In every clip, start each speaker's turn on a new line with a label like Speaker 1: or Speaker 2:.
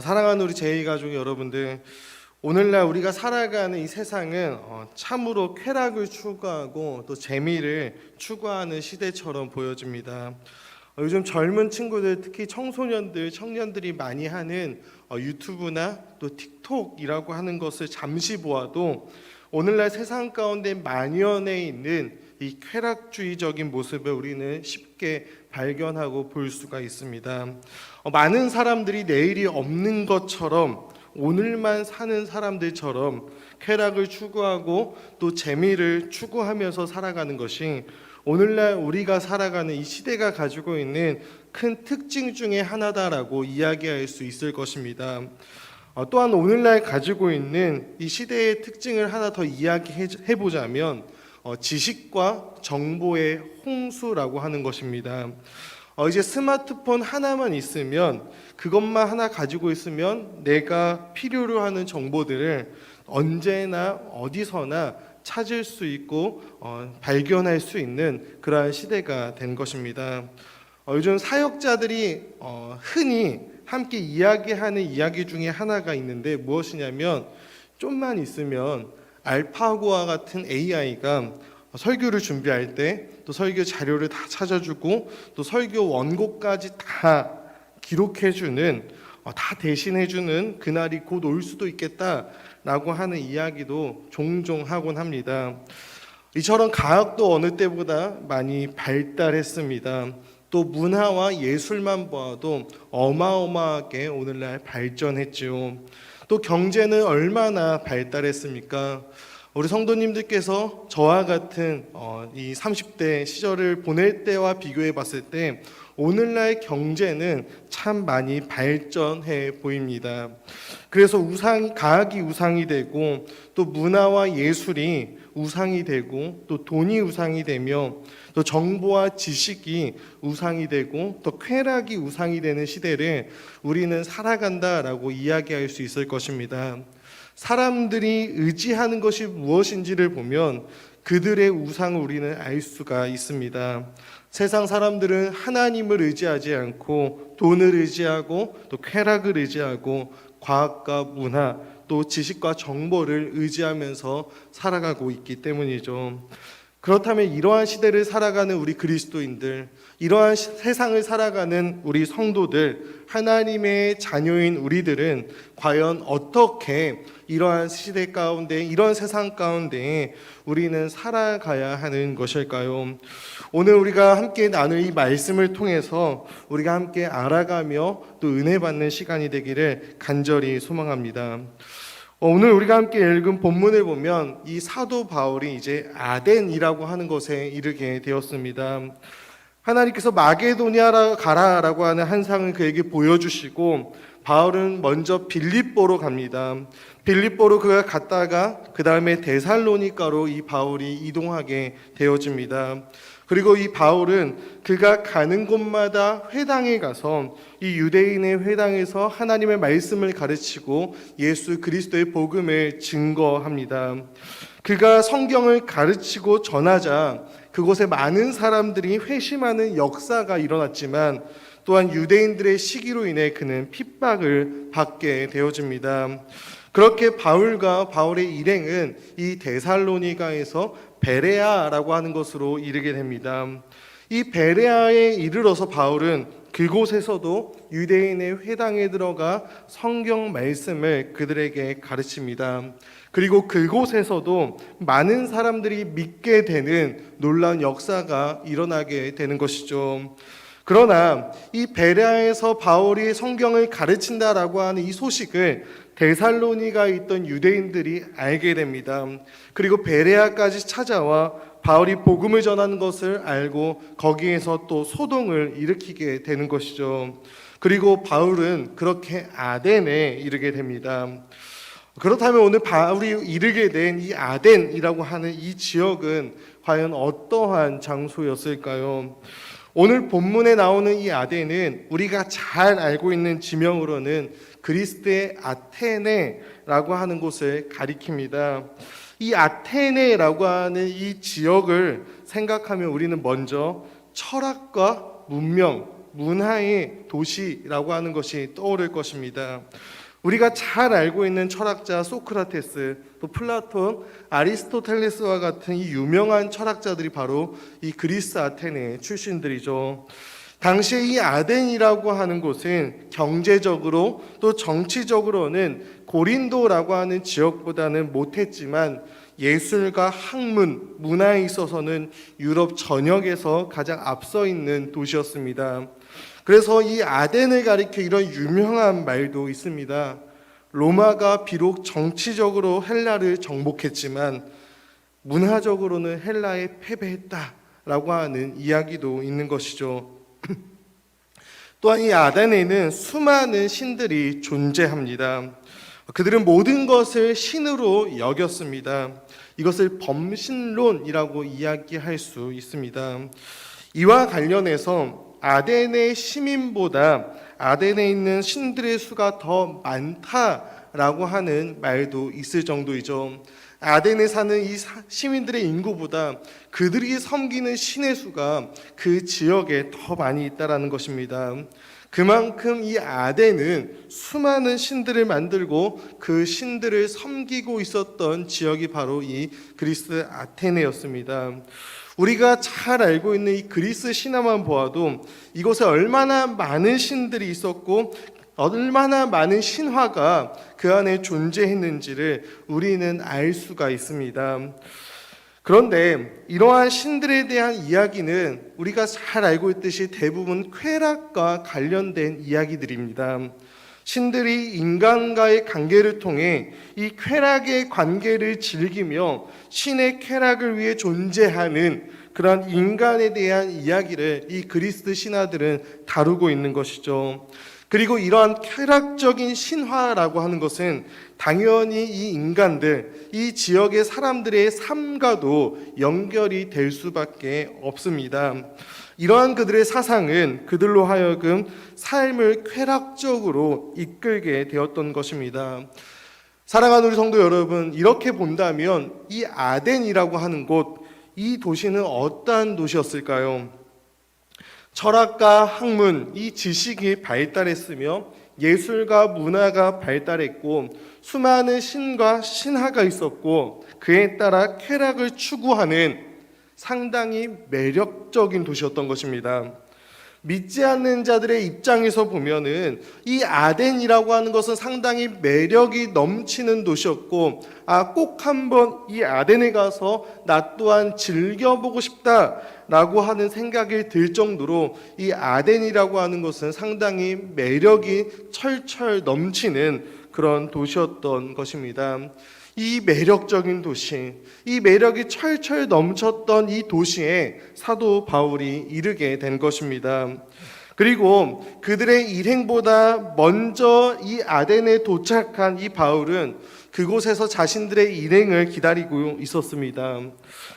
Speaker 1: 사랑하는 우리 제이 가족 여러분들, 오늘날 우리가 살아가는 이 세상은 참으로 쾌락을 추구하고 또 재미를 추구하는 시대처럼 보여집니다. 요즘 젊은 친구들, 특히 청소년들, 청년들이 많이 하는 유튜브나 또 틱톡이라고 하는 것을 잠시 보아도 오늘날 세상 가운데 만연해 있는 이 쾌락주의적인 모습을 우리는 쉽게 발견하고 볼 수가 있습니다. 많은 사람들이 내일이 없는 것처럼 오늘만 사는 사람들처럼 쾌락을 추구하고 또 재미를 추구하면서 살아가는 것이 오늘날 우리가 살아가는 이 시대가 가지고 있는 큰 특징 중에 하나다라고 이야기할 수 있을 것입니다. 또한 오늘날 가지고 있는 이 시대의 특징을 하나 더 이야기해 보자면 지식과 정보의 홍수라고 하는 것입니다. 이제 스마트폰 하나만 있으면, 그것만 하나 가지고 있으면 내가 필요로 하는 정보들을 언제나 어디서나 찾을 수 있고 발견할 수 있는 그러한 시대가 된 것입니다. 요즘 사역자들이 흔히 함께 이야기하는 이야기 중에 하나가 있는데 무엇이냐면, 좀만 있으면 알파고와 같은 AI가 설교를 준비할 때 또 설교 자료를 다 찾아주고 또 설교 원고까지 다 기록해주는, 다 대신해주는 그날이 곧 올 수도 있겠다라고 하는 이야기도 종종 하곤 합니다. 이처럼 과학도 어느 때보다 많이 발달했습니다. 또 문화와 예술만 보아도 어마어마하게 오늘날 발전했죠. 또 경제는 얼마나 발달했습니까? 우리 성도님들께서 저와 같은 이 30대 시절을 보낼 때와 비교해 봤을 때 오늘날 경제는 참 많이 발전해 보입니다. 그래서 과학이 우상이 되고 또 문화와 예술이 우상이 되고 또 돈이 우상이 되며 또 정보와 지식이 우상이 되고 또 쾌락이 우상이 되는 시대를 우리는 살아간다라고 이야기할 수 있을 것입니다. 사람들이 의지하는 것이 무엇인지를 보면 그들의 우상을 우리는 알 수가 있습니다. 세상 사람들은 하나님을 의지하지 않고 돈을 의지하고 또 쾌락을 의지하고 과학과 문화 또 지식과 정보를 의지하면서 살아가고 있기 때문이죠. 그렇다면 이러한 시대를 살아가는 우리 그리스도인들, 이러한 세상을 살아가는 우리 성도들, 하나님의 자녀인 우리들은 과연 어떻게 이러한 시대 가운데, 이런 세상 가운데 우리는 살아가야 하는 것일까요? 오늘 우리가 함께 나눌 이 말씀을 통해서 우리가 함께 알아가며 또 은혜 받는 시간이 되기를 간절히 소망합니다. 오늘 우리가 함께 읽은 본문을 보면 이 사도 바울이 이제 아덴이라고 하는 곳에 이르게 되었습니다. 하나님께서 마게도니아라 가라라고 하는 한 상을 그에게 보여주시고 바울은 먼저 빌립보로 갑니다. 빌립보로 그가 갔다가 그 다음에 데살로니가로 이 바울이 이동하게 되어집니다. 그리고 이 바울은 그가 가는 곳마다 회당에 가서 이 유대인의 회당에서 하나님의 말씀을 가르치고 예수 그리스도의 복음을 증거합니다. 그가 성경을 가르치고 전하자 그곳에 많은 사람들이 회심하는 역사가 일어났지만 또한 유대인들의 시기로 인해 그는 핍박을 받게 되어집니다. 그렇게 바울과 바울의 일행은 이 데살로니가에서 베레아라고 하는 곳으로 이르게 됩니다. 이 베레아에 이르러서 바울은 그곳에서도 유대인의 회당에 들어가 성경 말씀을 그들에게 가르칩니다. 그리고 그곳에서도 많은 사람들이 믿게 되는 놀라운 역사가 일어나게 되는 것이죠. 그러나 이 베레아에서 바울이 성경을 가르친다라고 하는 이 소식을 데살로니가에 있던 유대인들이 알게 됩니다. 그리고 베레아까지 찾아와 바울이 복음을 전하는 것을 알고 거기에서 또 소동을 일으키게 되는 것이죠. 그리고 바울은 그렇게 아덴에 이르게 됩니다. 그렇다면 오늘 바울이 이르게 된 이 아덴이라고 하는 이 지역은 과연 어떠한 장소였을까요? 오늘 본문에 나오는 이 아덴은 우리가 잘 알고 있는 지명으로는 그리스의 아테네라고 하는 곳을 가리킵니다. 이 아테네라고 하는 이 지역을 생각하면 우리는 먼저 철학과 문명 문화의 도시라고 하는 것이 떠오를 것입니다. 우리가 잘 알고 있는 철학자 소크라테스, 또 플라톤, 아리스토텔레스와 같은 이 유명한 철학자들이 바로 이 그리스 아테네 출신들이죠. 당시에 이 아덴이라고 하는 곳은 경제적으로 또 정치적으로는 고린도라고 하는 지역보다는 못했지만 예술과 학문, 문화에 있어서는 유럽 전역에서 가장 앞서 있는 도시였습니다. 그래서 이 아덴을 가리켜 이런 유명한 말도 있습니다. 로마가 비록 정치적으로 헬라를 정복했지만 문화적으로는 헬라에 패배했다라고 하는 이야기도 있는 것이죠. 또한 이 아덴에는 수많은 신들이 존재합니다. 그들은 모든 것을 신으로 여겼습니다. 이것을 범신론이라고 이야기할 수 있습니다. 이와 관련해서 아덴의 시민보다 아덴에 있는 신들의 수가 더 많다라고 하는 말도 있을 정도이죠. 아덴에 사는 이 시민들의 인구보다 그들이 섬기는 신의 수가 그 지역에 더 많이 있다라는 것입니다. 그만큼 이 아덴은 수많은 신들을 만들고 그 신들을 섬기고 있었던 지역이 바로 이 그리스 아테네였습니다. 우리가 잘 알고 있는 이 그리스 신화만 보아도 이곳에 얼마나 많은 신들이 있었고 얼마나 많은 신화가 그 안에 존재했는지를 우리는 알 수가 있습니다. 그런데 이러한 신들에 대한 이야기는 우리가 잘 알고 있듯이 대부분 쾌락과 관련된 이야기들입니다. 신들이 인간과의 관계를 통해 이 쾌락의 관계를 즐기며 신의 쾌락을 위해 존재하는 그런 인간에 대한 이야기를 이 그리스 신화들은 다루고 있는 것이죠. 그리고 이러한 쾌락적인 신화라고 하는 것은 당연히 이 인간들, 이 지역의 사람들의 삶과도 연결이 될 수밖에 없습니다. 이러한 그들의 사상은 그들로 하여금 삶을 쾌락적으로 이끌게 되었던 것입니다. 사랑하는 우리 성도 여러분, 이렇게 본다면 이 아덴이라고 하는 곳, 이 도시는 어떠한 도시였을까요? 철학과 학문, 이 지식이 발달했으며 예술과 문화가 발달했고 수많은 신과 신화가 있었고 그에 따라 쾌락을 추구하는 상당히 매력적인 도시였던 것입니다. 믿지 않는 자들의 입장에서 보면은 이 아덴이라고 하는 것은 상당히 매력이 넘치는 도시였고 꼭 한번 이 아덴에 가서 나 또한 즐겨보고 싶다라고 하는 생각이 들 정도로 이 아덴이라고 하는 것은 상당히 매력이 철철 넘치는 그런 도시였던 것입니다. 이 매력적인 도시, 이 매력이 철철 넘쳤던 이 도시에 사도 바울이 이르게 된 것입니다. 그리고 그들의 일행보다 먼저 이 아덴에 도착한 이 바울은 그곳에서 자신들의 일행을 기다리고 있었습니다.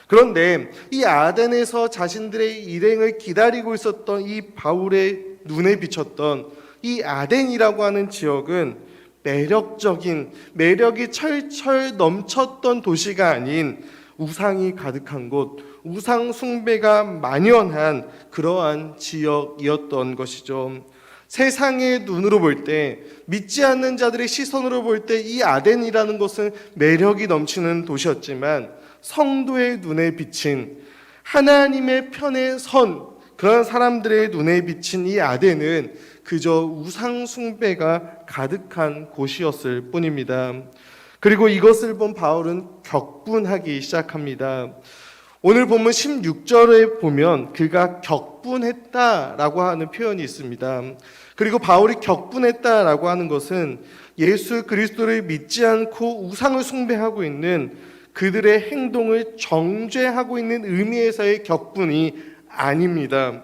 Speaker 1: 그런데 이 아덴에서 자신들의 일행을 기다리고 있었던 이 바울의 눈에 비쳤던 이 아덴이라고 하는 지역은 매력적인, 매력이 철철 넘쳤던 도시가 아닌 우상이 가득한 곳, 우상 숭배가 만연한 그러한 지역이었던 것이죠. 세상의 눈으로 볼 때, 믿지 않는 자들의 시선으로 볼 때 이 아덴이라는 곳은 매력이 넘치는 도시였지만 성도의 눈에 비친 하나님의 편에 선 그런 사람들의 눈에 비친 이 아덴은 그저 우상 숭배가 가득한 곳이었을 뿐입니다. 그리고 이것을 본 바울은 격분하기 시작합니다. 오늘 본문 16절에 보면 그가 격분했다라고 하는 표현이 있습니다. 그리고 바울이 격분했다라고 하는 것은 예수 그리스도를 믿지 않고 우상을 숭배하고 있는 그들의 행동을 정죄하고 있는 의미에서의 격분이 아닙니다.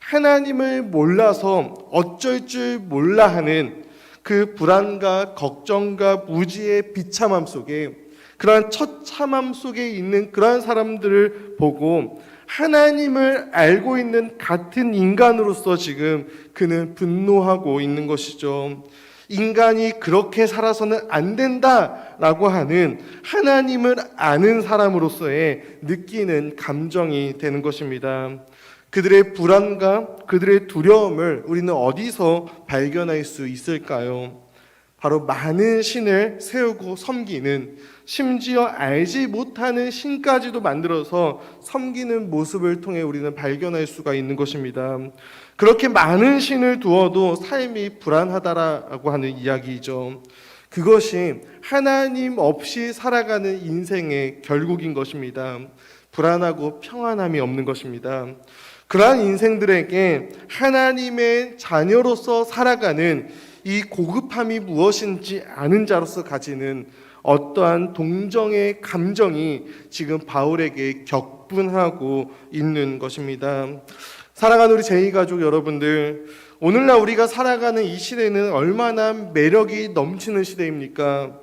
Speaker 1: 하나님을 몰라서 어쩔 줄 몰라 하는 그 불안과 걱정과 무지의 비참함 속에 그러한 처참함 속에 있는 그러한 사람들을 보고 하나님을 알고 있는 같은 인간으로서 지금 그는 분노하고 있는 것이죠. 인간이 그렇게 살아서는 안 된다라고 하는 하나님을 아는 사람으로서의 느끼는 감정이 되는 것입니다. 그들의 불안과 그들의 두려움을 우리는 어디서 발견할 수 있을까요? 바로 많은 신을 세우고 섬기는, 심지어 알지 못하는 신까지도 만들어서 섬기는 모습을 통해 우리는 발견할 수가 있는 것입니다. 그렇게 많은 신을 두어도 삶이 불안하다라고 하는 이야기이죠. 그것이 하나님 없이 살아가는 인생의 결국인 것입니다. 불안하고 평안함이 없는 것입니다. 그러한 인생들에게 하나님의 자녀로서 살아가는 이 고급함이 무엇인지 아는 자로서 가지는 어떠한 동정의 감정이 지금 바울에게 격분하고 있는 것입니다. 사랑하는 우리 제2가족 여러분들, 오늘날 우리가 살아가는 이 시대는 얼마나 매력이 넘치는 시대입니까?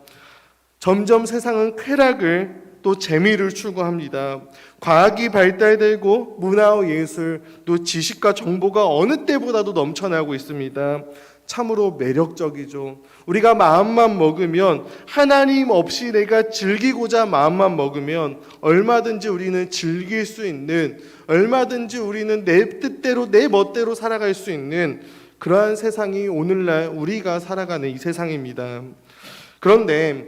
Speaker 1: 점점 세상은 쾌락을 또 재미를 추구합니다. 과학이 발달되고 문화와 예술 또 지식과 정보가 어느 때보다도 넘쳐나고 있습니다. 참으로 매력적이죠. 우리가 마음만 먹으면, 하나님 없이 내가 즐기고자 마음만 먹으면 얼마든지 우리는 즐길 수 있는, 얼마든지 우리는 내 뜻대로 내 멋대로 살아갈 수 있는 그러한 세상이 오늘날 우리가 살아가는 이 세상입니다. 그런데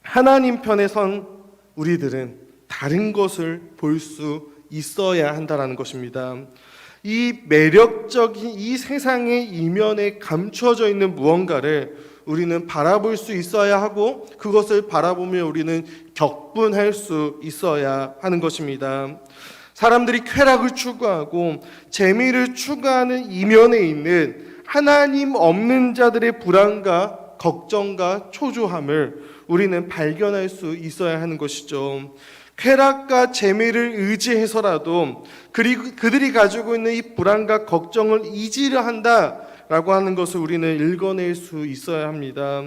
Speaker 1: 하나님 편에 선 우리들은 다른 것을 볼 수 있어야 한다는 것입니다. 이 매력적인 이 세상의 이면에 감추어져 있는 무언가를 우리는 바라볼 수 있어야 하고, 그것을 바라보며 우리는 격분할 수 있어야 하는 것입니다. 사람들이 쾌락을 추구하고 재미를 추구하는 이면에 있는 하나님 없는 자들의 불안과 걱정과 초조함을 우리는 발견할 수 있어야 하는 것이죠. 쾌락과 재미를 의지해서라도 그들이 가지고 있는 이 불안과 걱정을 잊으려 한다라고 하는 것을 우리는 읽어낼 수 있어야 합니다.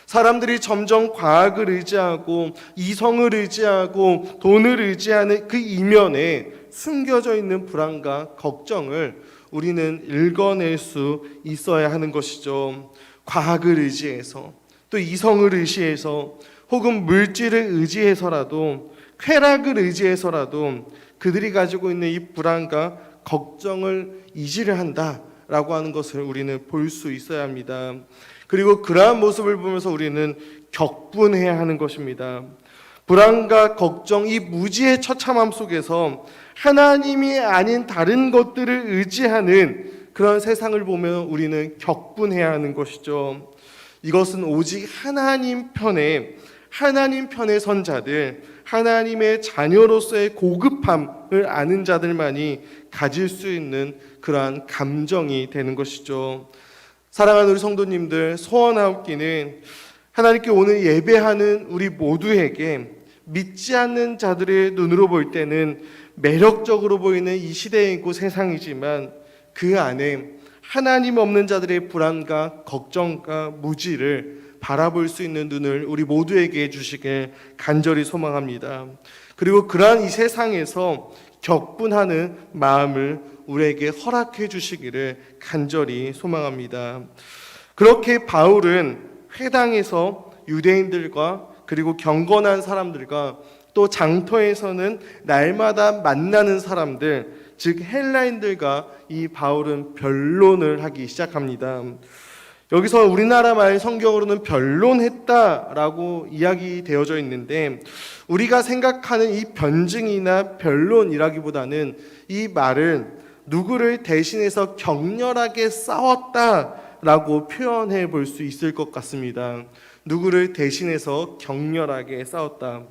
Speaker 1: 사람들이 점점 과학을 의지하고 이성을 의지하고 돈을 의지하는 그 이면에 숨겨져 있는 불안과 걱정을 우리는 읽어낼 수 있어야 하는 것이죠. 과학을 의지해서 또 이성을 의지해서 혹은 물질을 의지해서라도, 쾌락을 의지해서라도 그들이 가지고 있는 이 불안과 걱정을 잊으려 한다라고 하는 것을 우리는 볼 수 있어야 합니다. 그리고 그러한 모습을 보면서 우리는 격분해야 하는 것입니다. 불안과 걱정, 이 무지의 처참함 속에서 하나님이 아닌 다른 것들을 의지하는 그런 세상을 보면 우리는 격분해야 하는 것이죠. 이것은 오직 하나님 편에 선 자들, 하나님의 자녀로서의 고급함을 아는 자들만이 가질 수 있는 그러한 감정이 되는 것이죠. 사랑하는 우리 성도님들, 소원하옵기는 하나님께 오늘 예배하는 우리 모두에게 믿지 않는 자들의 눈으로 볼 때는 매력적으로 보이는 이 시대이고 세상이지만, 그 안에 하나님 없는 자들의 불안과 걱정과 무지를 바라볼 수 있는 눈을 우리 모두에게 주시길 간절히 소망합니다. 그리고 그러한 이 세상에서 격분하는 마음을 우리에게 허락해 주시기를 간절히 소망합니다. 그렇게 바울은 회당에서 유대인들과 그리고 경건한 사람들과 또 장터에서는 날마다 만나는 사람들, 즉 헬라인들과 이 바울은 변론을 하기 시작합니다. 여기서 우리나라 말 성경으로는 변론했다라고 이야기되어져 있는데, 우리가 생각하는 이 변증이나 변론이라기보다는 이 말은 누구를 대신해서 격렬하게 싸웠다라고 표현해 볼 수 있을 것 같습니다. 누구를 대신해서 격렬하게 싸웠다.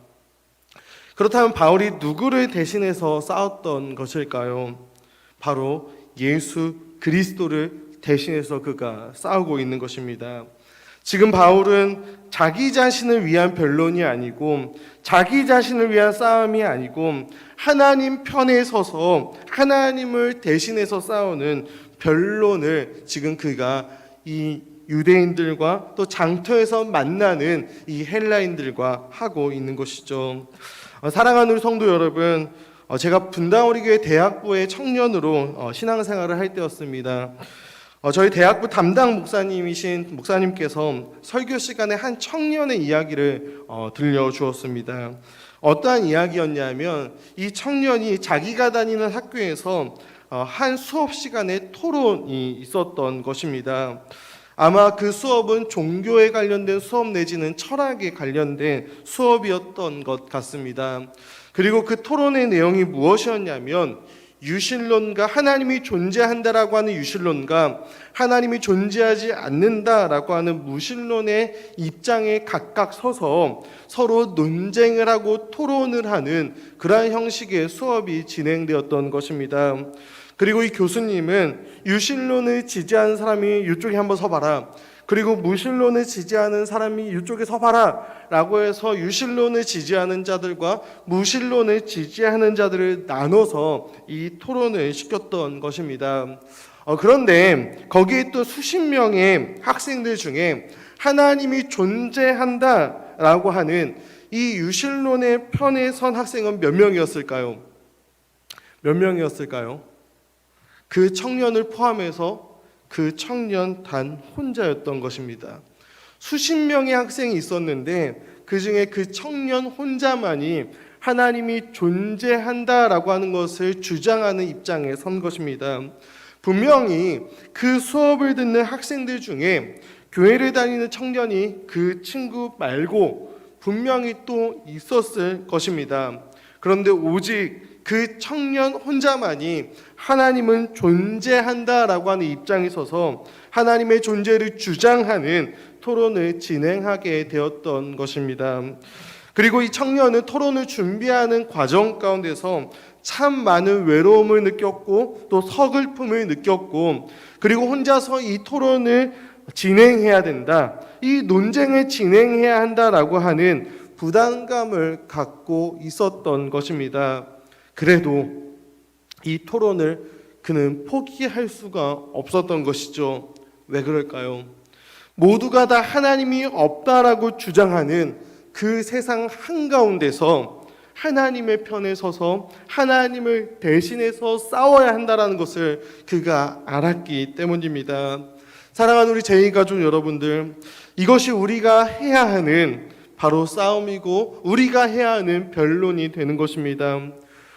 Speaker 1: 그렇다면 바울이 누구를 대신해서 싸웠던 것일까요? 바로 예수 그리스도를 대신해서 그가 싸우고 있는 것입니다. 지금 바울은 자기 자신을 위한 변론이 아니고, 자기 자신을 위한 싸움이 아니고, 하나님 편에 서서 하나님을 대신해서 싸우는 변론을 지금 그가 이 유대인들과 또 장터에서 만나는 이 헬라인들과 하고 있는 것이죠. 사랑하는 우리 성도 여러분, 제가 분당우리교회 대학부의 청년으로 신앙생활을 할 때였습니다. 저희 대학부 담당 목사님이신 목사님께서 설교 시간에 한 청년의 이야기를 들려주었습니다. 어떠한 이야기였냐면, 이 청년이 자기가 다니는 학교에서 한 수업 시간에 토론이 있었던 것입니다. 아마 그 수업은 종교에 관련된 수업 내지는 철학에 관련된 수업이었던 것 같습니다. 그리고 그 토론의 내용이 무엇이었냐면 유실론과 하나님이 존재한다라고 하는 유실론과 하나님이 존재하지 않는다라고 하는 무실론의 입장에 각각 서서 서로 논쟁을 하고 토론을 하는 그러한 형식의 수업이 진행되었던 것입니다. 그리고 이 교수님은 유실론을 지지하는 사람이 이쪽에 한번 서봐라, 그리고 무실론을 지지하는 사람이 이쪽에 서봐라 라고 해서 유실론을 지지하는 자들과 무실론을 지지하는 자들을 나눠서 이 토론을 시켰던 것입니다. 그런데 거기에 또 수십 명의 학생들 중에 하나님이 존재한다라고 하는 이 유실론의 편에 선 학생은 몇 명이었을까요? 몇 명이었을까요? 그 청년을 포함해서 그 청년 단 혼자였던 것입니다. 수십 명의 학생이 있었는데 그 중에 그 청년 혼자만이 하나님이 존재한다라고 하는 것을 주장하는 입장에 선 것입니다. 분명히 그 수업을 듣는 학생들 중에 교회를 다니는 청년이 그 친구 말고 분명히 또 있었을 것입니다. 그런데 오직 그 청년 혼자만이 하나님은 존재한다라고 하는 입장에 서서 하나님의 존재를 주장하는 토론을 진행하게 되었던 것입니다. 그리고 이 청년은 토론을 준비하는 과정 가운데서 참 많은 외로움을 느꼈고 또 서글픔을 느꼈고, 그리고 혼자서 이 토론을 진행해야 된다, 이 논쟁을 진행해야 한다라고 하는 부담감을 갖고 있었던 것입니다. 그래도 이 토론을 그는 포기할 수가 없었던 것이죠. 왜 그럴까요? 모두가 다 하나님이 없다라고 주장하는 그 세상 한가운데서 하나님의 편에 서서 하나님을 대신해서 싸워야 한다는 것을 그가 알았기 때문입니다. 사랑하는 우리 제2가족 여러분들, 이것이 우리가 해야 하는 바로 싸움이고 우리가 해야 하는 변론이 되는 것입니다.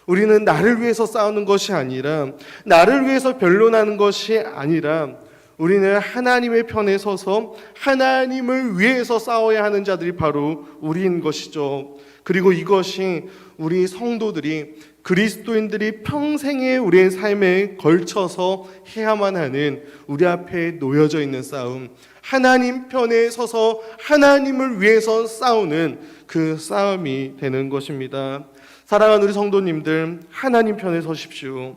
Speaker 1: 우리는 나를 위해서 싸우는 것이 아니라, 나를 위해서 변론하는 것이 아니라, 우리는 하나님의 편에 서서 하나님을 위해서 싸워야 하는 자들이 바로 우리인 것이죠. 그리고 이것이 우리 성도들이, 그리스도인들이 평생의 우리의 삶에 걸쳐서 해야만 하는 우리 앞에 놓여져 있는 싸움, 하나님 편에 서서 하나님을 위해서 싸우는 그 싸움이 되는 것입니다. 사랑하는 우리 성도님들, 하나님 편에 서십시오.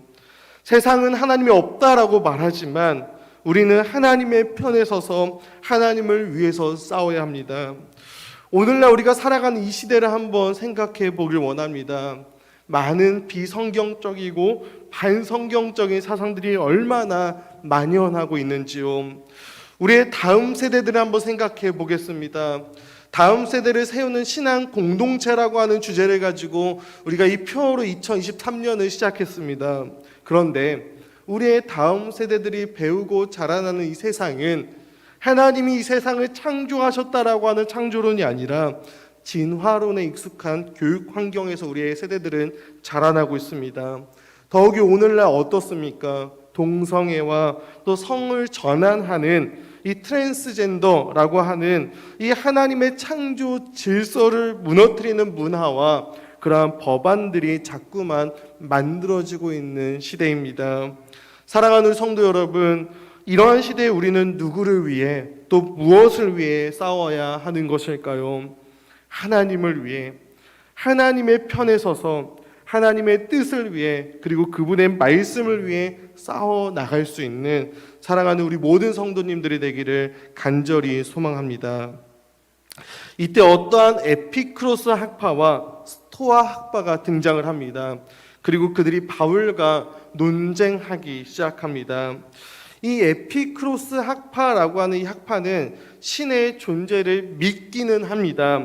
Speaker 1: 세상은 하나님이 없다라고 말하지만 우리는 하나님의 편에 서서 하나님을 위해서 싸워야 합니다. 오늘날 우리가 살아가는 이 시대를 한번 생각해 보길 원합니다. 많은 비성경적이고 반성경적인 사상들이 얼마나 만연하고 있는지요. 우리의 다음 세대들을 한번 생각해 보겠습니다. 다음 세대를 세우는 신앙 공동체라고 하는 주제를 가지고 우리가 이 표어로 2023년을 시작했습니다. 그런데 우리의 다음 세대들이 배우고 자라나는 이 세상은 하나님이 이 세상을 창조하셨다라고 하는 창조론이 아니라 진화론에 익숙한 교육 환경에서 우리의 세대들은 자라나고 있습니다. 더욱이 오늘날 어떻습니까? 동성애와 또 성을 전환하는 이 트랜스젠더라고 하는 이 하나님의 창조 질서를 무너뜨리는 문화와 그러한 법안들이 자꾸만 만들어지고 있는 시대입니다. 사랑하는 우리 성도 여러분, 이러한 시대에 우리는 누구를 위해 또 무엇을 위해 싸워야 하는 것일까요? 하나님을 위해, 하나님의 편에 서서 하나님의 뜻을 위해, 그리고 그분의 말씀을 위해 싸워 나갈 수 있는 사랑하는 우리 모든 성도님들이 되기를 간절히 소망합니다. 이때 어떠한 에피크로스 학파와 스토아 학파가 등장을 합니다. 그리고 그들이 바울과 논쟁하기 시작합니다. 이 에피크로스 학파라고 하는 이 학파는 신의 존재를 믿기는 합니다.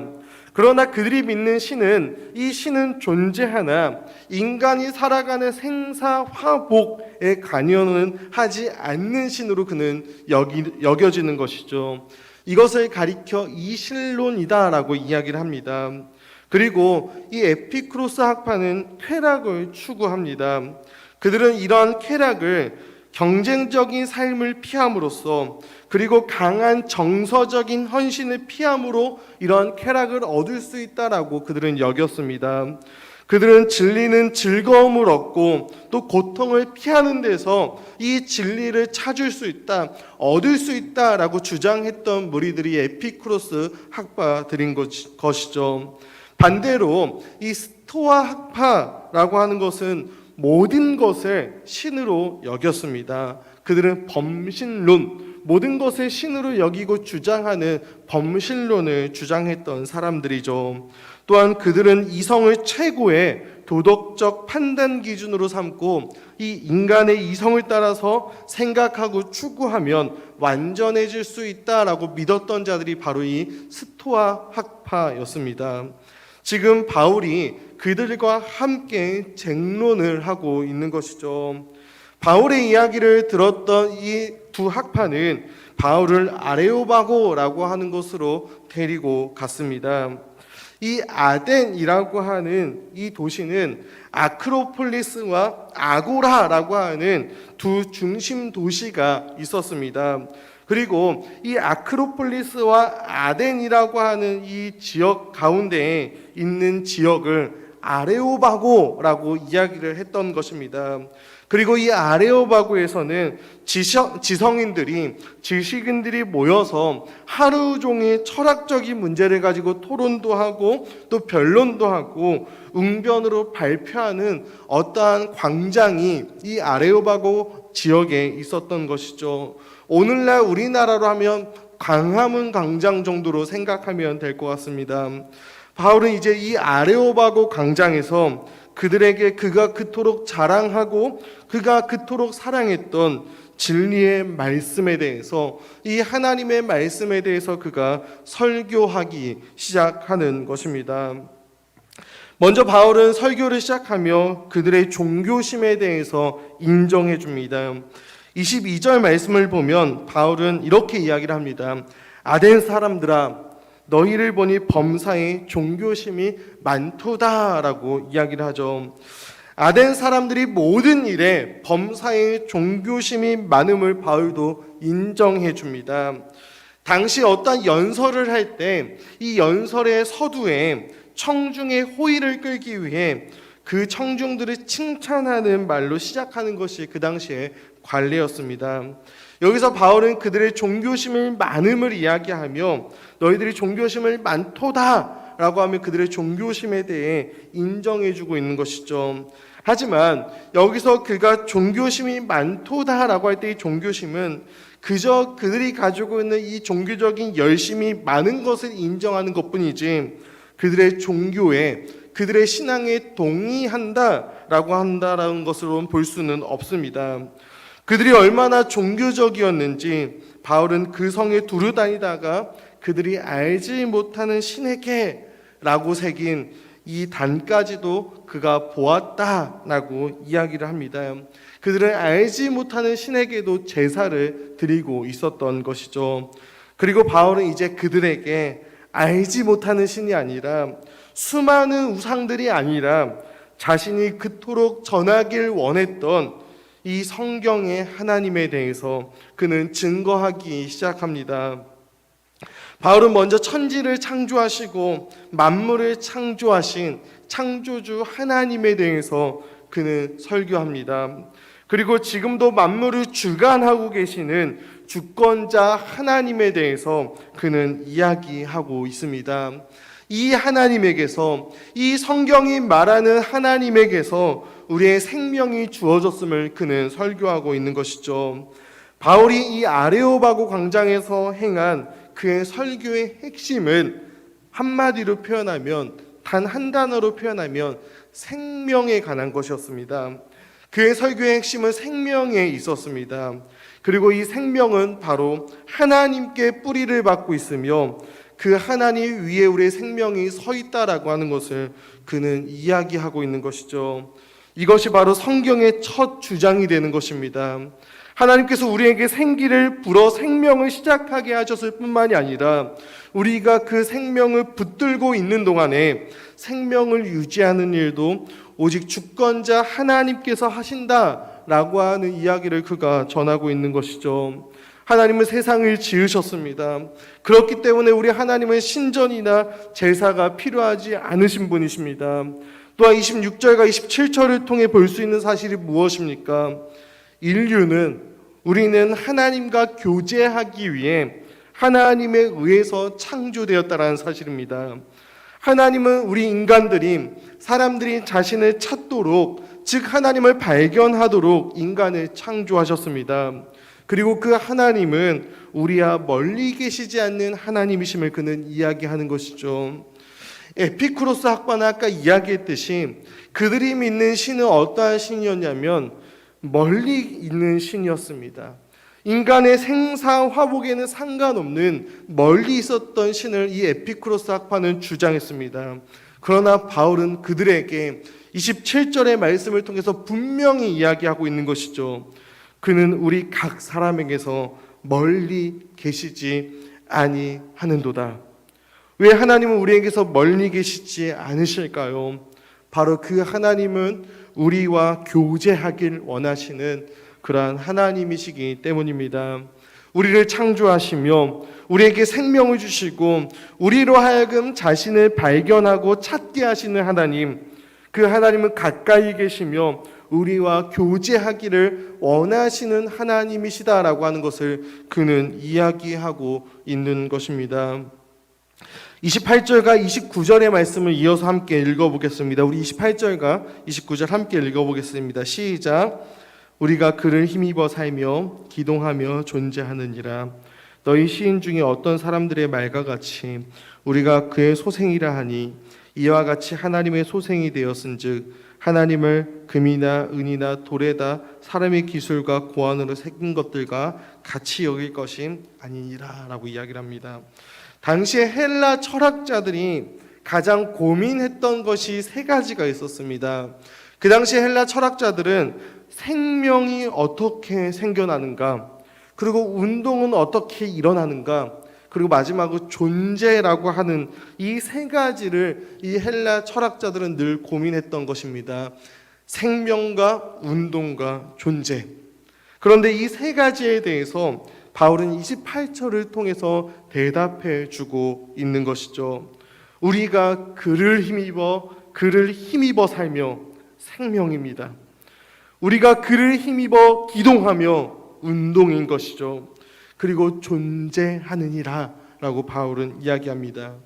Speaker 1: 그러나 그들이 믿는 신은, 이 신은 존재하나 인간이 살아가는 생사화복에 관여는 하지 않는 신으로 그는 여겨지는 것이죠. 이것을 가리켜 이실론이다라고 이야기를 합니다. 그리고 이 에피크로스 학파는 쾌락을 추구합니다. 그들은 이러한 쾌락을 경쟁적인 삶을 피함으로써, 그리고 강한 정서적인 헌신을 피함으로 이러한 쾌락을 얻을 수 있다라고 그들은 여겼습니다. 그들은 진리는 즐거움을 얻고 또 고통을 피하는 데서 이 진리를 찾을 수 있다, 얻을 수 있다라고 주장했던 무리들이 에피쿠로스 학파들인 것이죠. 반대로 이 스토아 학파라고 하는 것은 모든 것을 신으로 여겼습니다. 그들은 범신론, 모든 것을 신으로 여기고 주장하는 범신론을 주장했던 사람들이죠. 또한 그들은 이성을 최고의 도덕적 판단 기준으로 삼고 이 인간의 이성을 따라서 생각하고 추구하면 완전해질 수 있다라고 믿었던 자들이 바로 이 스토아 학파였습니다. 지금 바울이 그들과 함께 쟁론을 하고 있는 것이죠. 바울의 이야기를 들었던 이 두 학파는 바울을 아레오바고라고 하는 곳으로 데리고 갔습니다. 이 아덴이라고 하는 이 도시는 아크로폴리스와 아고라라고 하는 두 중심 도시가 있었습니다. 그리고 이 아크로폴리스와 아덴이라고 하는 이 지역 가운데에 있는 지역을 아레오바고라고 이야기를 했던 것입니다. 그리고 이 아레오바고에서는 지성인들이, 지식인들이 모여서 하루 종일 철학적인 문제를 가지고 토론도 하고 또 변론도 하고 웅변으로 발표하는 어떠한 광장이 이 아레오바고 지역에 있었던 것이죠. 오늘날 우리나라로 하면 광화문 광장 정도로 생각하면 될 것 같습니다. 바울은 이제 이 아레오바고 광장에서 그들에게 그가 그토록 자랑하고 그가 그토록 사랑했던 진리의 말씀에 대해서, 이 하나님의 말씀에 대해서 그가 설교하기 시작하는 것입니다. 먼저 바울은 설교를 시작하며 그들의 종교심에 대해서 인정해 줍니다. 22절 말씀을 보면 바울은 이렇게 이야기를 합니다. 아덴 사람들아, 너희를 보니 범사에 종교심이 많도다라고 이야기를 하죠. 아덴 사람들이 모든 일에 범사에 종교심이 많음을 바울도 인정해 줍니다. 당시 어떤 연설을 할 때 이 연설의 서두에 청중의 호의를 끌기 위해 그 청중들을 칭찬하는 말로 시작하는 것이 그 당시의 관례였습니다. 여기서 바울은 그들의 종교심을 많음을 이야기하며 너희들이 종교심을 많도다라고 하면 그들의 종교심에 대해 인정해주고 있는 것이죠. 하지만 여기서 그가 종교심이 많도다라고 할 때 이 종교심은 그저 그들이 가지고 있는 이 종교적인 열심이 많은 것을 인정하는 것뿐이지 그들의 종교에, 그들의 신앙에 동의한다라고 한다라는 것으로는 볼 수는 없습니다. 그들이 얼마나 종교적이었는지 바울은 그 성에 두루 다니다가 그들이 알지 못하는 신에게라고 새긴 이 단까지도 그가 보았다라고 이야기를 합니다. 그들은 알지 못하는 신에게도 제사를 드리고 있었던 것이죠. 그리고 바울은 이제 그들에게 알지 못하는 신이 아니라, 수많은 우상들이 아니라 자신이 그토록 전하길 원했던 이 성경의 하나님에 대해서 그는 증거하기 시작합니다. 바울은 먼저 천지를 창조하시고 만물을 창조하신 창조주 하나님에 대해서 그는 설교합니다. 그리고 지금도 만물을 주관하고 계시는 주권자 하나님에 대해서 그는 이야기하고 있습니다. 이 하나님에게서, 이 성경이 말하는 하나님에게서 우리의 생명이 주어졌음을 그는 설교하고 있는 것이죠. 바울이 이 아레오바고 광장에서 행한 그의 설교의 핵심은 한마디로 표현하면, 단 한 단어로 표현하면 생명에 관한 것이었습니다. 그의 설교의 핵심은 생명에 있었습니다. 그리고 이 생명은 바로 하나님께 뿌리를 받고 있으며 그 하나님 위에 우리의 생명이 서 있다라고 하는 것을 그는 이야기하고 있는 것이죠. 이것이 바로 성경의 첫 주장이 되는 것입니다. 하나님께서 우리에게 생기를 불어 생명을 시작하게 하셨을 뿐만이 아니라 우리가 그 생명을 붙들고 있는 동안에 생명을 유지하는 일도 오직 주권자 하나님께서 하신다라고 하는 이야기를 그가 전하고 있는 것이죠. 하나님은 세상을 지으셨습니다. 그렇기 때문에 우리 하나님은 신전이나 제사가 필요하지 않으신 분이십니다. 또한 26절과 27절을 통해 볼 수 있는 사실이 무엇입니까? 우리는 하나님과 교제하기 위해 하나님에 의해서 창조되었다라는 사실입니다. 하나님은 우리 인간들이 사람들이 자신을 찾도록, 즉 하나님을 발견하도록 인간을 창조하셨습니다. 그리고 그 하나님은 우리와 멀리 계시지 않는 하나님이심을 그는 이야기하는 것이죠. 에피쿠로스 학파는 아까 이야기했듯이 그들이 믿는 신은 어떠한 신이었냐면 멀리 있는 신이었습니다. 인간의 생사 화복에는 상관없는 멀리 있었던 신을 이 에피쿠로스 학파는 주장했습니다. 그러나 바울은 그들에게 27절의 말씀을 통해서 분명히 이야기하고 있는 것이죠. 그는 우리 각 사람에게서 멀리 계시지 아니하는도다. 왜 하나님은 우리에게서 멀리 계시지 않으실까요? 바로 그 하나님은 우리와 교제하길 원하시는 그러한 하나님이시기 때문입니다. 우리를 창조하시며 우리에게 생명을 주시고 우리로 하여금 자신을 발견하고 찾게 하시는 하나님, 그 하나님은 가까이 계시며 우리와 교제하기를 원하시는 하나님이시다라고 하는 것을 그는 이야기하고 있는 것입니다. 28절과 29절의 말씀을 이어서 함께 읽어보겠습니다. 우리 28절과 29절 함께 읽어보겠습니다. 시작. 우리가 그를 힘입어 살며 기동하며 존재하느니라. 너희 시인 중에 어떤 사람들의 말과 같이 우리가 그의 소생이라 하니 이와 같이 하나님의 소생이 되었은즉 하나님을 금이나 은이나 돌에다 사람의 기술과 고안으로 새긴 것들과 같이 여길 것이 아니니라 라고 이야기를 합니다. 당시에 헬라 철학자들이 가장 고민했던 것이 세 가지가 있었습니다. 그 당시 헬라 철학자들은 생명이 어떻게 생겨나는가, 그리고 운동은 어떻게 일어나는가, 그리고 마지막으로 존재라고 하는 이 세 가지를 이 헬라 철학자들은 늘 고민했던 것입니다. 생명과 운동과 존재. 그런데 이 세 가지에 대해서 바울은 28절을 통해서 대답해 주고 있는 것이죠. 우리가 그를 힘입어 살며 생명입니다. 우리가 그를 힘입어 기동하며 운동인 것이죠. 그리고 존재하느니라 라고 바울은 이야기합니다.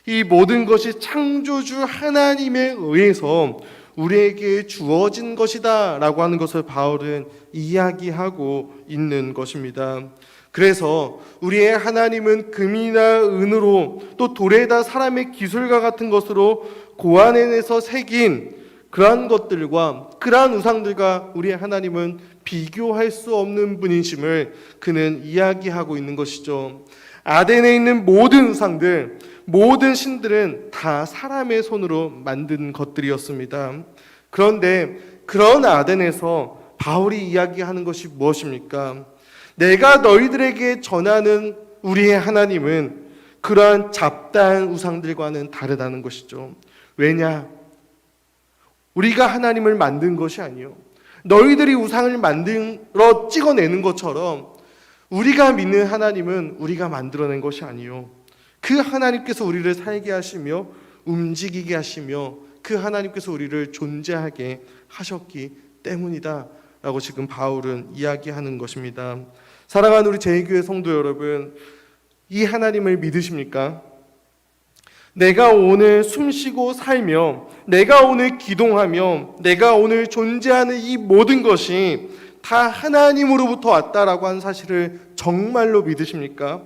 Speaker 1: 이 모든 것이 창조주 하나님에 의해서 우리에게 주어진 것이다 라고 하는 것을 바울은 이야기하고 있는 것입니다. 그래서 우리의 하나님은 금이나 은으로 또 돌에다 사람의 기술과 같은 것으로 고안해내서 새긴 그러한 것들과 그러한 우상들과 우리의 하나님은 비교할 수 없는 분이심을 그는 이야기하고 있는 것이죠. 아덴에 있는 모든 우상들, 모든 신들은 다 사람의 손으로 만든 것들이었습니다. 그런데 그런 아덴에서 바울이 이야기하는 것이 무엇입니까? 내가 너희들에게 전하는 우리의 하나님은 그러한 잡다한 우상들과는 다르다는 것이죠. 왜냐? 우리가 하나님을 만든 것이 아니요, 너희들이 우상을 만들어 찍어내는 것처럼 우리가 믿는 하나님은 우리가 만들어낸 것이 아니요, 그 하나님께서 우리를 살게 하시며 움직이게 하시며 그 하나님께서 우리를 존재하게 하셨기 때문이다 라고 지금 바울은 이야기하는 것입니다. 사랑하는 우리 제2교회 성도 여러분, 이 하나님을 믿으십니까? 내가 오늘 숨쉬고 살며 내가 오늘 기동하며 내가 오늘 존재하는 이 모든 것이 다 하나님으로부터 왔다라고 하는 사실을 정말로 믿으십니까?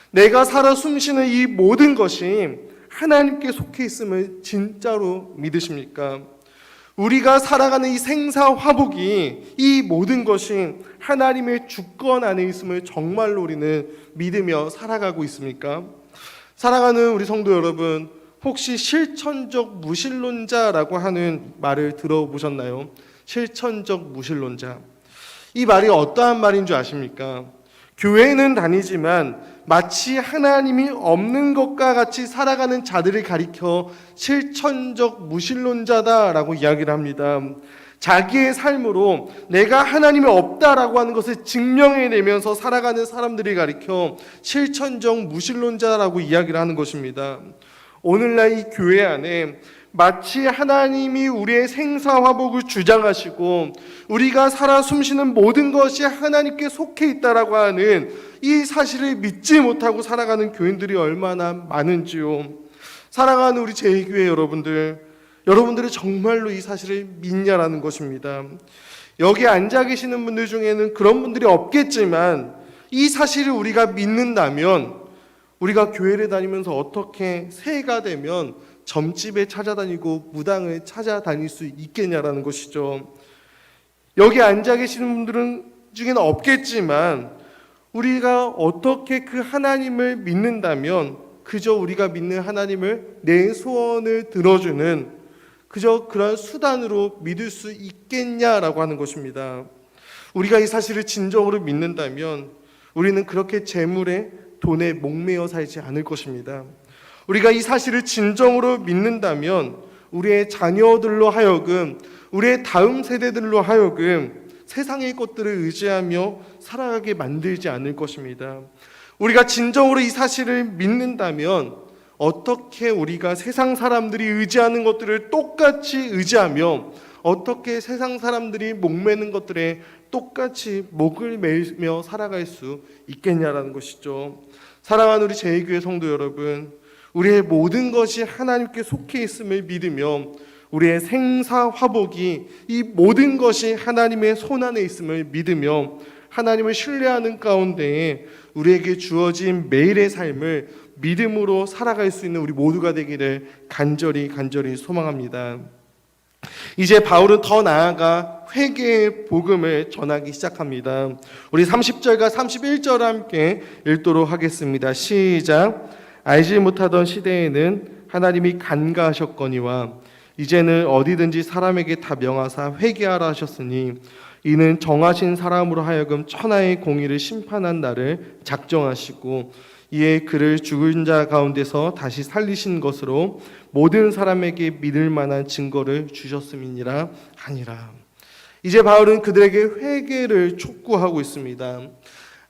Speaker 1: 내가 살아 숨쉬는 이 모든 것이 하나님께 속해 있음을 진짜로 믿으십니까? 우리가 살아가는 이 생사 화복이, 이 모든 것이 하나님의 주권 안에 있음을 정말로 우리는 믿으며 살아가고 있습니까? 사랑하는 우리 성도 여러분, 혹시 실천적 무신론자라고 하는 말을 들어보셨나요? 실천적 무신론자. 이 말이 어떠한 말인 줄 아십니까? 교회는 다니지만 마치 하나님이 없는 것과 같이 살아가는 자들을 가리켜 실천적 무신론자다라고 이야기를 합니다. 자기의 삶으로 내가 하나님이 없다라고 하는 것을 증명해내면서 살아가는 사람들을 가리켜 실천적 무신론자라고 이야기를 하는 것입니다. 오늘날 이 교회 안에 마치 하나님이 우리의 생사화복을 주장하시고 우리가 살아 숨쉬는 모든 것이 하나님께 속해 있다라고 하는 이 사실을 믿지 못하고 살아가는 교인들이 얼마나 많은지요. 사랑하는 우리 제2교회 여러분들이 정말로 이 사실을 믿냐라는 것입니다. 여기 앉아 계시는 분들 중에는 그런 분들이 없겠지만 이 사실을 우리가 믿는다면 우리가 교회를 다니면서 어떻게 새해가 되면 점집에 찾아다니고 무당을 찾아다닐 수 있겠냐라는 것이죠. 여기 앉아 계시는 분들은 중에는 없겠지만 우리가 어떻게 그 하나님을 믿는다면 그저 우리가 믿는 하나님을 내 소원을 들어주는 그저 그런 수단으로 믿을 수 있겠냐라고 하는 것입니다. 우리가 이 사실을 진정으로 믿는다면 우리는 그렇게 재물에 돈에 목매어 살지 않을 것입니다. 우리가 이 사실을 진정으로 믿는다면 우리의 자녀들로 하여금 우리의 다음 세대들로 하여금 세상의 것들을 의지하며 살아가게 만들지 않을 것입니다. 우리가 진정으로 이 사실을 믿는다면 어떻게 우리가 세상 사람들이 의지하는 것들을 똑같이 의지하며 어떻게 세상 사람들이 목매는 것들에 똑같이 목을 매며 살아갈 수 있겠냐라는 것이죠. 사랑하는 우리 제2교회 성도 여러분, 우리의 모든 것이 하나님께 속해 있음을 믿으며 우리의 생사화복이 이 모든 것이 하나님의 손안에 있음을 믿으며 하나님을 신뢰하는 가운데에 우리에게 주어진 매일의 삶을 믿음으로 살아갈 수 있는 우리 모두가 되기를 간절히 소망합니다. 이제 바울은 더 나아가 회개의 복음을 전하기 시작합니다. 우리 30절과 31절 함께 읽도록 하겠습니다. 시작. 알지 못하던 시대에는 하나님이 간과하셨거니와 이제는 어디든지 사람에게 다 명하사 회개하라 하셨으니 이는 정하신 사람으로 하여금 천하의 공의를 심판한 날을 작정하시고 이에 그를 죽은 자 가운데서 다시 살리신 것으로 모든 사람에게 믿을 만한 증거를 주셨음이니라 하니라. 이제 바울은 그들에게 회개를 촉구하고 있습니다.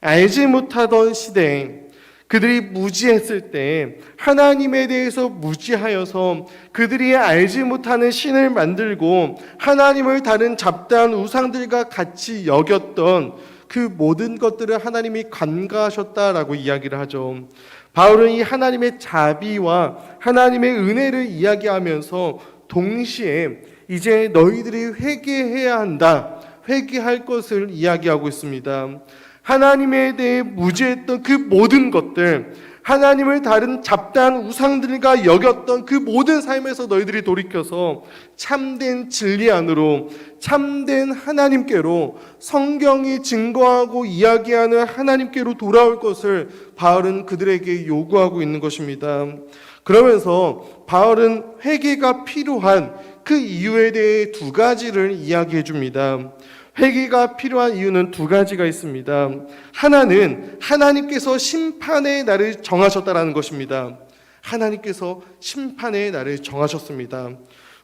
Speaker 1: 알지 못하던 시대에 그들이 무지했을 때 하나님에 대해서 무지하여서 그들이 알지 못하는 신을 만들고 하나님을 다른 잡다한 우상들과 같이 여겼던 그 모든 것들을 하나님이 간과하셨다라고 이야기를 하죠. 바울은 이 하나님의 자비와 하나님의 은혜를 이야기하면서 동시에 이제 너희들이 회개해야 한다, 회개할 것을 이야기하고 있습니다. 하나님에 대해 무지했던 그 모든 것들, 하나님을 다른 잡다한 우상들과 여겼던 그 모든 삶에서 너희들이 돌이켜서 참된 진리 안으로, 참된 하나님께로, 성경이 증거하고 이야기하는 하나님께로 돌아올 것을 바울은 그들에게 요구하고 있는 것입니다. 그러면서 바울은 회개가 필요한 그 이유에 대해 두 가지를 이야기해 줍니다. 회개가 필요한 이유는 두 가지가 있습니다. 하나는 하나님께서 심판의 날을 정하셨다라는 것입니다. 하나님께서 심판의 날을 정하셨습니다.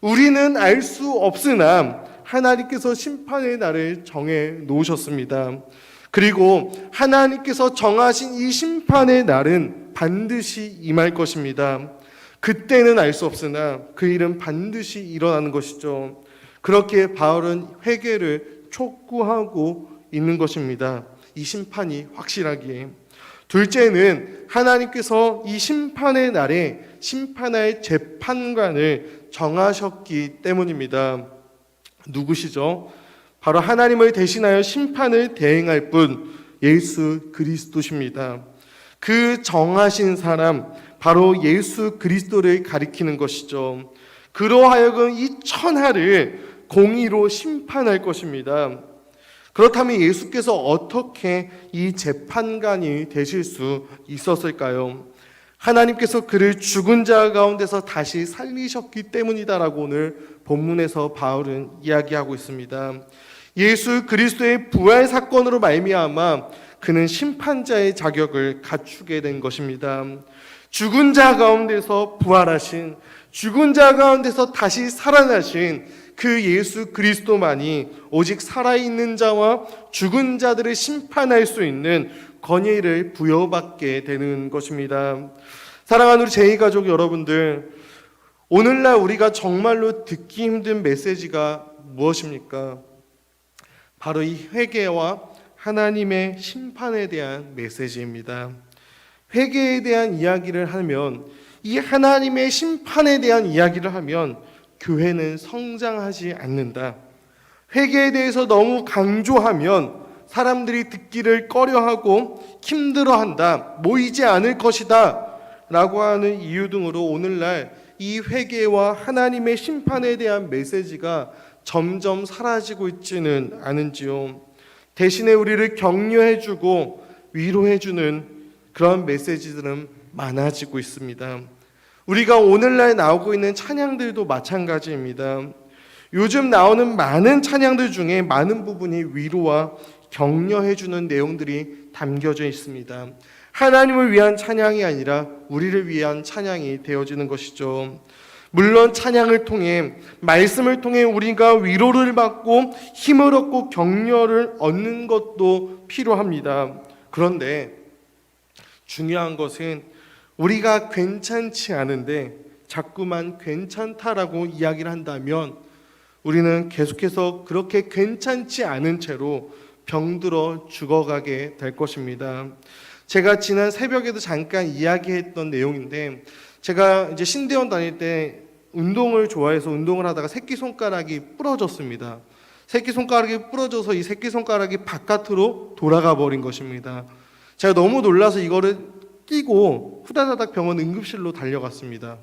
Speaker 1: 우리는 알 수 없으나 하나님께서 심판의 날을 정해 놓으셨습니다. 그리고 하나님께서 정하신 이 심판의 날은 반드시 임할 것입니다. 그때는 알 수 없으나 그 일은 반드시 일어나는 것이죠. 그렇게 바울은 회개를 촉구하고 있는 것입니다. 이 심판이 확실하기에. 둘째는 하나님께서 이 심판의 날에 심판할 재판관을 정하셨기 때문입니다. 누구시죠? 바로 하나님을 대신하여 심판을 대행할 분, 예수 그리스도십니다. 그 정하신 사람, 바로 예수 그리스도를 가리키는 것이죠. 그로 하여금 이 천하를 공의로 심판할 것입니다. 그렇다면 예수께서 어떻게 이 재판관이 되실 수 있었을까요? 하나님께서 그를 죽은 자 가운데서 다시 살리셨기 때문이다라고 오늘 본문에서 바울은 이야기하고 있습니다. 예수 그리스도의 부활 사건으로 말미암아 그는 심판자의 자격을 갖추게 된 것입니다. 죽은 자 가운데서 부활하신, 죽은 자 가운데서 다시 살아나신 그 예수 그리스도만이 오직 살아있는 자와 죽은 자들을 심판할 수 있는 권위를 부여받게 되는 것입니다. 사랑하는 우리 제2가족 여러분들, 오늘날 우리가 정말로 듣기 힘든 메시지가 무엇입니까? 바로 이 회개와 하나님의 심판에 대한 메시지입니다. 회개에 대한 이야기를 하면, 이 하나님의 심판에 대한 이야기를 하면 교회는 성장하지 않는다. 회개에 대해서 너무 강조하면 사람들이 듣기를 꺼려하고 힘들어한다, 모이지 않을 것이다 라고 하는 이유 등으로 오늘날 이 회개와 하나님의 심판에 대한 메시지가 점점 사라지고 있지는 않은지요. 대신에 우리를 격려해주고 위로해주는 그런 메시지들은 많아지고 있습니다. 우리가 오늘날 나오고 있는 찬양들도 마찬가지입니다. 요즘 나오는 많은 찬양들 중에 많은 부분이 위로와 격려해주는 내용들이 담겨져 있습니다. 하나님을 위한 찬양이 아니라 우리를 위한 찬양이 되어지는 것이죠. 물론 찬양을 통해, 말씀을 통해 우리가 위로를 받고 힘을 얻고 격려를 얻는 것도 필요합니다. 그런데 중요한 것은 우리가 괜찮지 않은데 자꾸만 괜찮다라고 이야기를 한다면 우리는 계속해서 그렇게 괜찮지 않은 채로 병들어 죽어가게 될 것입니다. 제가 지난 새벽에도 잠깐 이야기했던 내용인데, 제가 이제 신대원 다닐 때 운동을 좋아해서 운동을 하다가 새끼손가락이 부러졌습니다. 새끼손가락이 부러져서 이 새끼손가락이 바깥으로 돌아가 버린 것입니다. 제가 너무 놀라서 이거를 끼고 후다다닥 병원 응급실로 달려갔습니다.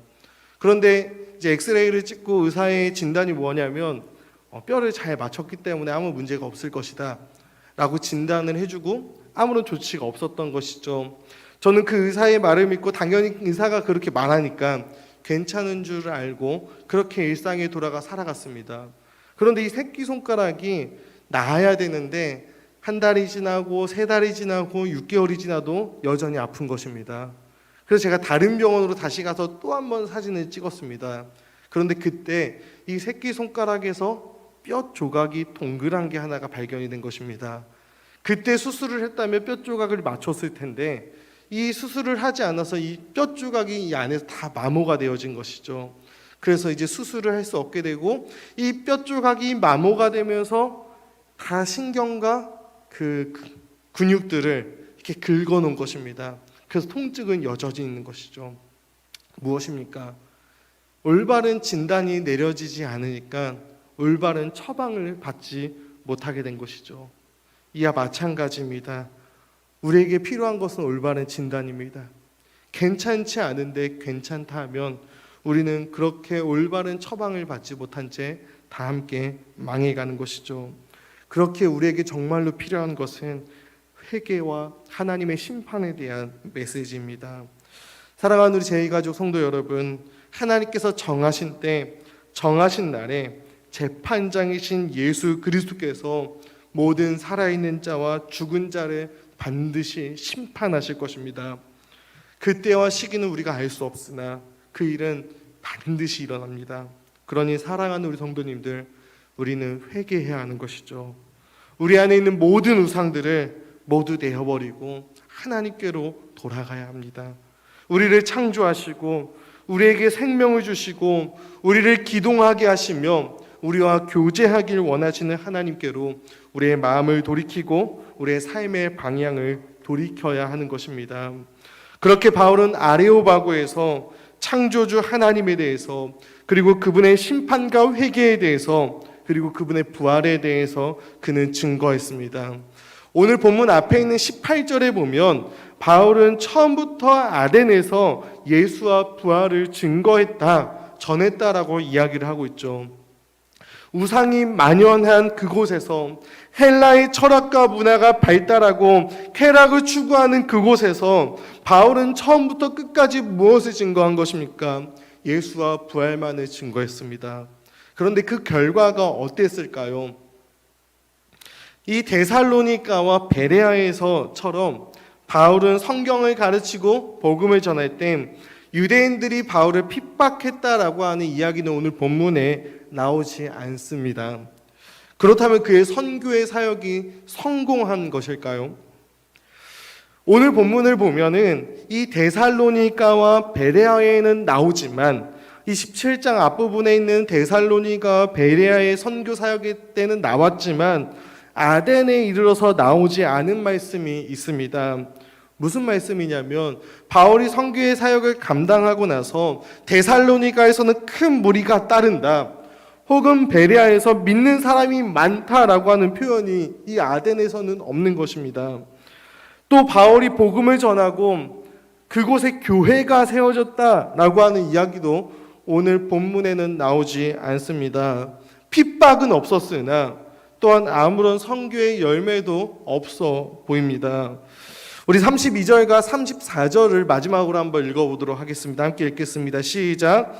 Speaker 1: 그런데 이제 엑스레이를 찍고 의사의 진단이 뭐냐면 뼈를 잘 맞췄기 때문에 아무 문제가 없을 것이다 라고 진단을 해주고 아무런 조치가 없었던 것이죠. 저는 그 의사의 말을 믿고 당연히 의사가 그렇게 말하니까 괜찮은 줄 알고 그렇게 일상에 돌아가 살아갔습니다. 그런데 이 새끼손가락이 나아야 되는데 한 달이 지나고 세 달이 지나고 6개월이 지나도 여전히 아픈 것입니다. 그래서 제가 다른 병원으로 다시 가서 또 한 번 사진을 찍었습니다. 그런데 그때 이 새끼손가락에서 뼈 조각이 동그란 게 하나가 발견이 된 것입니다. 그때 수술을 했다면 뼈 조각을 맞췄을 텐데 이 수술을 하지 않아서 이 뼈 조각이 이 안에서 다 마모가 되어진 것이죠. 그래서 이제 수술을 할 수 없게 되고 이 뼈 조각이 마모가 되면서 다 신경과 그 근육들을 이렇게 긁어놓은 것입니다. 그래서 통증은 여전히 있는 것이죠. 무엇입니까? 올바른 진단이 내려지지 않으니까 올바른 처방을 받지 못하게 된 것이죠. 이와 마찬가지입니다. 우리에게 필요한 것은 올바른 진단입니다. 괜찮지 않은데 괜찮다 하면 우리는 그렇게 올바른 처방을 받지 못한 채 다 함께 망해가는 것이죠. 그렇게 우리에게 정말로 필요한 것은 회개와 하나님의 심판에 대한 메시지입니다. 사랑하는 우리 제2가족 성도 여러분, 하나님께서 정하신 때, 정하신 날에 재판장이신 예수 그리스도께서 모든 살아있는 자와 죽은 자를 반드시 심판하실 것입니다. 그때와 시기는 우리가 알 수 없으나 그 일은 반드시 일어납니다. 그러니 사랑하는 우리 성도님들, 우리는 회개해야 하는 것이죠. 우리 안에 있는 모든 우상들을 모두 내어버리고 하나님께로 돌아가야 합니다. 우리를 창조하시고 우리에게 생명을 주시고 우리를 기동하게 하시며 우리와 교제하길 원하시는 하나님께로 우리의 마음을 돌이키고 우리의 삶의 방향을 돌이켜야 하는 것입니다. 그렇게 바울은 아레오바고에서 창조주 하나님에 대해서, 그리고 그분의 심판과 회개에 대해서, 그리고 그분의 부활에 대해서 그는 증거했습니다. 오늘 본문 앞에 있는 18절에 보면 바울은 처음부터 아덴에서 예수와 부활을 증거했다, 전했다라고 이야기를 하고 있죠. 우상이 만연한 그곳에서, 헬라의 철학과 문화가 발달하고 쾌락을 추구하는 그곳에서 바울은 처음부터 끝까지 무엇을 증거한 것입니까? 예수와 부활만을 증거했습니다. 그런데 그 결과가 어땠을까요? 이 데살로니가와 베레아에서처럼 바울은 성경을 가르치고 복음을 전할 때 유대인들이 바울을 핍박했다라고 하는 이야기는 오늘 본문에 나오지 않습니다. 그렇다면 그의 선교의 사역이 성공한 것일까요? 오늘 본문을 보면은 이 데살로니가와 베레아에는 나오지만 이 17장 앞부분에 있는 데살로니가와 베레아의 선교 사역의 때는 나왔지만 아덴에 이르러서 나오지 않은 말씀이 있습니다. 무슨 말씀이냐면 바울이 선교의 사역을 감당하고 나서 데살로니가에서는 큰 무리가 따른다, 혹은 베레아에서 믿는 사람이 많다라고 하는 표현이 이 아덴에서는 없는 것입니다. 또 바울이 복음을 전하고 그곳에 교회가 세워졌다라고 하는 이야기도 오늘 본문에는 나오지 않습니다. 핍박은 없었으나 또한 아무런 선교의 열매도 없어 보입니다. 우리 32절과 34절을 마지막으로 한번 읽어보도록 하겠습니다. 함께 읽겠습니다. 시작.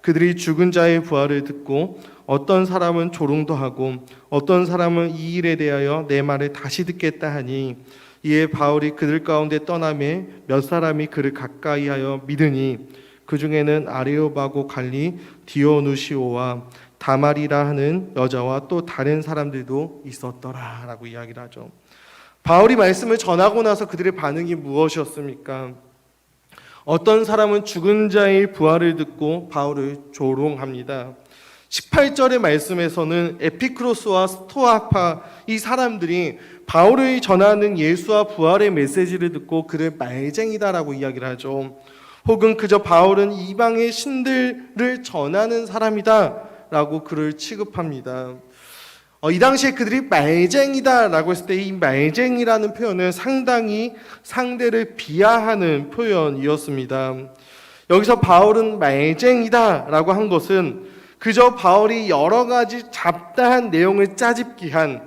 Speaker 1: 그들이 죽은 자의 부활을 듣고 어떤 사람은 조롱도 하고 어떤 사람은 이 일에 대하여 내 말을 다시 듣겠다 하니 이에 바울이 그들 가운데 떠나매 몇 사람이 그를 가까이하여 믿으니 그 중에는 아레오바고 갈리 디오누시오와 다말이라 하는 여자와 또 다른 사람들도 있었더라 라고 이야기를 하죠. 바울이 말씀을 전하고 나서 그들의 반응이 무엇이었습니까? 어떤 사람은 죽은 자의 부활을 듣고 바울을 조롱합니다. 18절의 말씀에서는 에피크로스와 스토아파 이 사람들이 바울이 전하는 예수와 부활의 메시지를 듣고 그를 말쟁이다라고 이야기를 하죠. 혹은 그저 바울은 이방의 신들을 전하는 사람이다 라고 그를 취급합니다. 이 당시에 그들이 말쟁이다라고 했을 때 이 말쟁이라는 표현은 상당히 상대를 비하하는 표현이었습니다. 여기서 바울은 말쟁이다라고 한 것은 그저 바울이 여러 가지 잡다한 내용을 짜집기한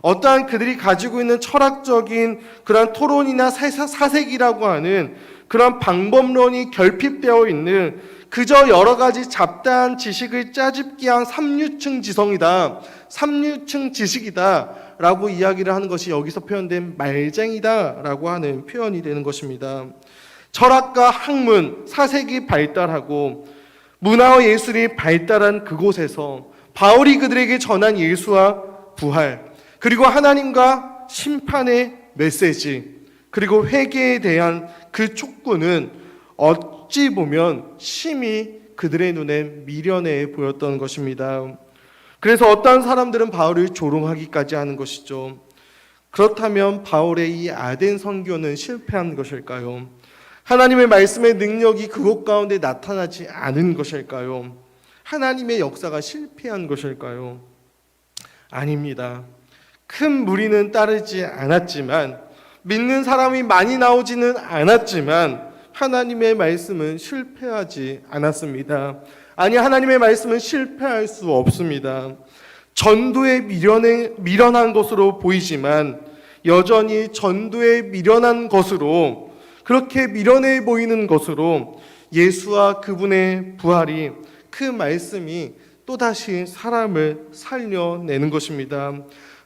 Speaker 1: 어떠한 그들이 가지고 있는 철학적인 그런 토론이나 사색이라고 하는 그런 방법론이 결핍되어 있는 그저 여러 가지 잡다한 지식을 짜집기한 삼류층 지성이다, 삼류층 지식이다 라고 이야기를 하는 것이 여기서 표현된 말쟁이다 라고 하는 표현이 되는 것입니다. 철학과 학문, 사색이 발달하고 문화와 예술이 발달한 그곳에서 바울이 그들에게 전한 예수와 부활, 그리고 하나님과 심판의 메시지, 그리고 회개에 대한 그 촉구는 어찌 보면 심히 그들의 눈에 미련해 보였던 것입니다. 그래서 어떤 사람들은 바울을 조롱하기까지 하는 것이죠. 그렇다면 바울의 이 아덴 선교는 실패한 것일까요? 하나님의 말씀의 능력이 그곳 가운데 나타나지 않은 것일까요? 하나님의 역사가 실패한 것일까요? 아닙니다. 큰 무리는 따르지 않았지만, 믿는 사람이 많이 나오지는 않았지만 하나님의 말씀은 실패하지 않았습니다. 아니, 하나님의 말씀은 실패할 수 없습니다. 전도에 미련한 것으로 보이지만 여전히 전도에 미련한 것으로, 그렇게 미련해 보이는 것으로 예수와 그분의 부활이, 그 말씀이 또다시 사람을 살려내는 것입니다.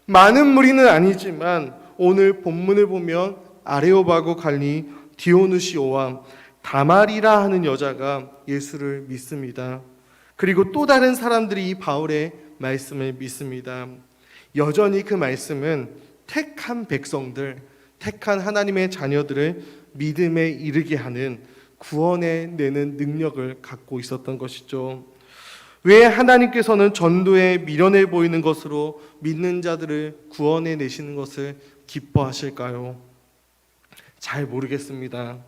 Speaker 1: 많은 무리는 아니지만 오늘 본문을 보면 아레오바고 갈리 디오누시오와 다말이라 하는 여자가 예수를 믿습니다. 그리고 또 다른 사람들이 이 바울의 말씀을 믿습니다. 여전히 그 말씀은 택한 백성들, 택한 하나님의 자녀들을 믿음에 이르게 하는, 구원해 내는 능력을 갖고 있었던 것이죠. 왜 하나님께서는 전도에 미련해 보이는 것으로 믿는 자들을 구원해 내시는 것을 기뻐하실까요? 잘 모르겠습니다.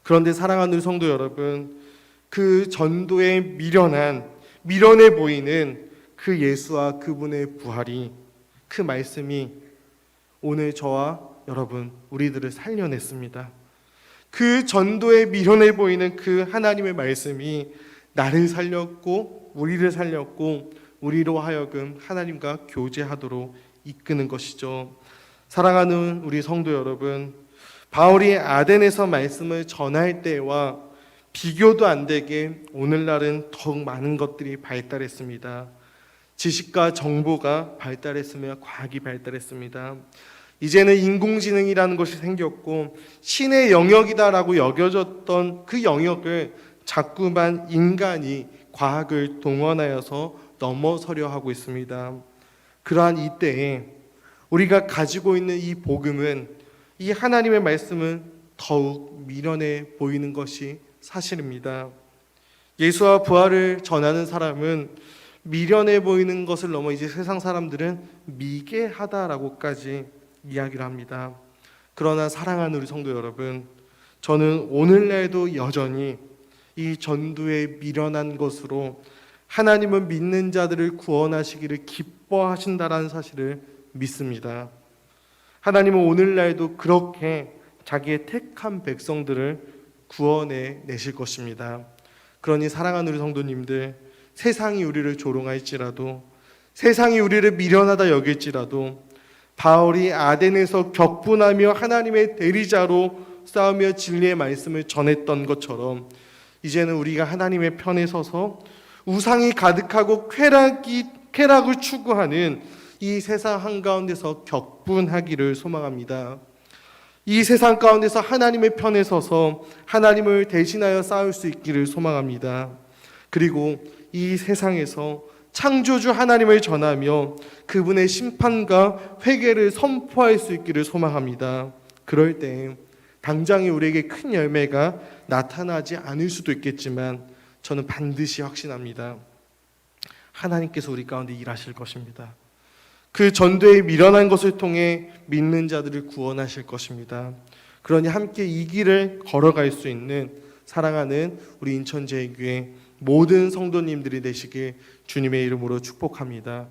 Speaker 1: 그런데 사랑하는 성도 여러분, 그 전도에 미련해 보이는 그 예수와 그분의 부활이, 그 말씀이 오늘 저와 여러분 우리들을 살려냈습니다. 그 전도에 미련해 보이는 그 하나님의 말씀이 나를 살렸고 우리를 살렸고 우리로 하여금 하나님과 교제하도록 이끄는 것이죠. 사랑하는 우리 성도 여러분, 바울이 아덴에서 말씀을 전할 때와 비교도 안 되게 오늘날은 더욱 많은 것들이 발달했습니다. 지식과 정보가 발달했으며 과학이 발달했습니다. 이제는 인공지능이라는 것이 생겼고 신의 영역이다라고 여겨졌던 그 영역을 자꾸만 인간이 과학을 동원하여서 넘어서려 하고 있습니다. 그러한 이때에 우리가 가지고 있는 이 복음은, 이 하나님의 말씀은 더욱 미련해 보이는 것이 사실입니다. 예수와 부활을 전하는 사람은 미련해 보이는 것을 넘어 이제 세상 사람들은 미개하다라고까지 이야기를 합니다. 그러나 사랑하는 우리 성도 여러분, 저는 오늘날도 여전히 이 전도에 미련한 것으로 하나님은 믿는 자들을 구원하시기를 기뻐하신다라는 사실을 믿습니다. 하나님은 오늘날도 그렇게 자기의 택한 백성들을 구원해 내실 것입니다. 그러니 사랑하는 우리 성도님들, 세상이 우리를 조롱할지라도, 세상이 우리를 미련하다 여길지라도, 바울이 아덴에서 격분하며 하나님의 대리자로 싸우며 진리의 말씀을 전했던 것처럼 이제는 우리가 하나님의 편에 서서 우상이 가득하고 쾌락을 추구하는 이 세상 한가운데서 격분하기를 소망합니다. 이 세상 가운데서 하나님의 편에 서서 하나님을 대신하여 싸울 수 있기를 소망합니다. 그리고 이 세상에서 창조주 하나님을 전하며 그분의 심판과 회개를 선포할 수 있기를 소망합니다. 그럴 때 당장에 우리에게 큰 열매가 나타나지 않을 수도 있겠지만 저는 반드시 확신합니다. 하나님께서 우리 가운데 일하실 것입니다. 그 전도에 미련한 것을 통해 믿는 자들을 구원하실 것입니다. 그러니 함께 이 길을 걸어갈 수 있는 사랑하는 우리 인천제일교회 모든 성도님들이 되시길 주님의 이름으로 축복합니다.